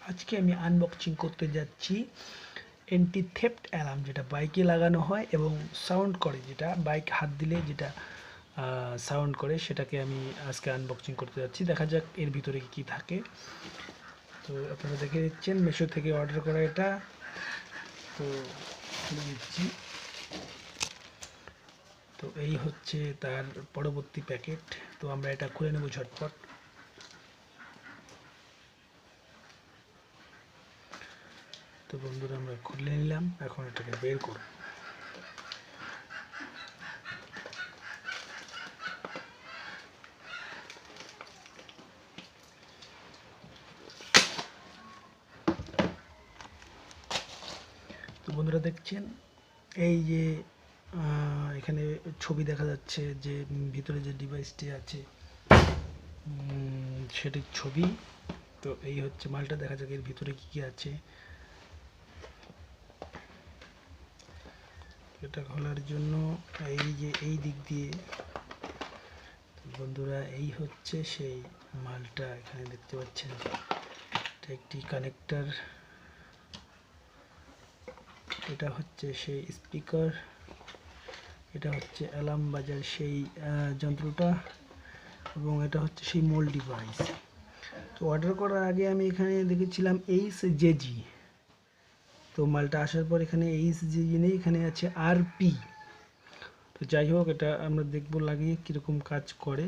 আজকে আমি আনবক্সিং করতে যাচ্ছি অ্যান্টি থেফট অ্যালার্ম, যেটা বাইকে লাগানো হয় এবং সাউন্ড করে, যেটা বাইক হাত দিলে যেটা সাউন্ড করে, সেটাকে আমি আজকে আনবক্সিং করতে যাচ্ছি। দেখা যাক এর ভিতরে কী থাকে। তো আপনারা দেখে দিচ্ছেন মিশো থেকে অর্ডার করা এটা। তো খুলে দিচ্ছি। তো এই হচ্ছে তার পরবর্তী প্যাকেট। তো আমরা এটা খুলে নেব ঝটপট। তো বন্ধুরা, আমরা খুলে নিলাম, এখন এটাকে বের করব। তো বন্ধুরা দেখছেন, এই যে এখানে ছবি দেখা যাচ্ছে যে ভিতরে যে ডিভাইসটি আছে সেটির ছবি। তো এই হচ্ছে মালটা, দেখা যাক এর ভিতরে কি কি আছে। এটা খোলার জন্য এই যে এই দিক দিয়ে বন্ধুরা, এই হচ্ছে সেই মালটা। এখানে দেখতে পাচ্ছেন এটা একটি কানেক্টর, এটা হচ্ছে সেই স্পিকার, এটা হচ্ছে অ্যালার্ম বাজার সেই যন্ত্রটা, এবং এটা হচ্ছে সেই মূল ডিভাইস। তো অর্ডার করার আগে আমি এখানে দেখেছিলাম HJG। তো মালটা আসার পর এখানে HJG নেই, এখানে আছে RP। তো যাই হোক, এটা আমরা দেখব লাগিয়ে কীরকম কাজ করে।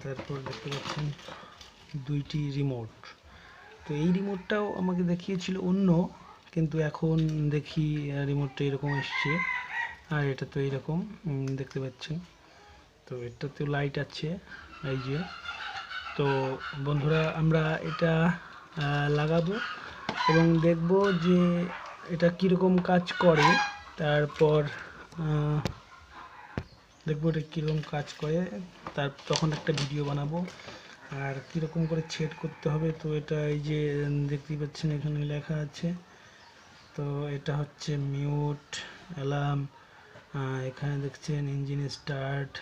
তারপর দেখতে পাচ্ছেন দুইটি রিমোট। তো এই রিমোটটাও আমাকে দেখিয়েছিল অন্য, কিন্তু এখন দেখি রিমোটটা এরকম এসছে, আর এটা তো এইরকম দেখতে পাচ্ছেন। তো এটাতেও লাইট আছে, এই যে। তো বন্ধুরা, আমরা এটা লাগাবো এবং দেখব যে এটা কীরকম কাজ করে। তারপর দেখবো এটা কীরকম কাজ করে, তখন একটা ভিডিও বানাবো আর কীরকম করে সেট করতে হবে। তো এটা এই যে দেখতেই পাচ্ছেন এখানে লেখা আছে। তো এটা হচ্ছে মিউট অ্যালার্ম, এখানে দেখছেন ইঞ্জিন স্টার্ট,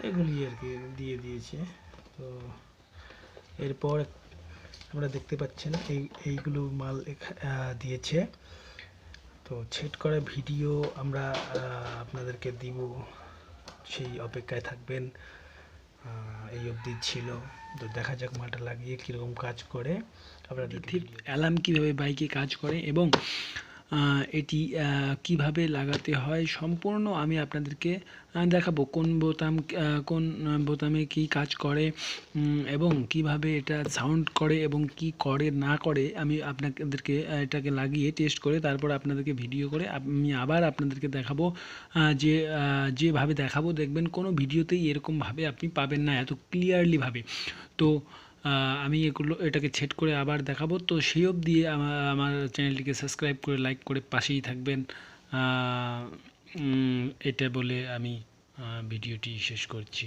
এগুলি আর কি দিয়ে দিয়েছে। তো এরপর আমরা দেখতে পাচ্ছেন এইগুলো মাল দিয়েছে। তো সেট করা ভিডিও আমরা আপনাদেরকে দিব, সেই অপেক্ষায় থাকবেন। এই অবধি ছিল। তো দেখা যাক মালটা লাগিয়ে কীরকম কাজ করে। আপনারা ঠিক অ্যালার্ম কীভাবে বাইকে কাজ করে এবং এটি কিভাবে লাগাতে হয় সম্পূর্ণ আমি আপনাদেরকে দেখাবো। কোন বোতামে কী কাজ করে এবং কিভাবে এটা সাউন্ড করে এবং কি করে না করে, আমি আপনাদেরকে এটাকে লাগিয়ে টেস্ট করে তারপর আপনাদেরকে ভিডিও করে আমি আবার আপনাদেরকে দেখাবো। যেভাবে দেখাবো, দেখবেন কোনো ভিডিওতেই এরকমভাবে আপনি পাবেন না, এত ক্লিয়ারলিভাবে। তো আমি এটাকে সেট করে আবার দেখাবো। তো সেই অবধি আমার চ্যানেলটিকে সাবস্ক্রাইব করে লাইক করে পাশেই থাকবেন। এটা বলে আমি ভিডিওটি শেষ করছি।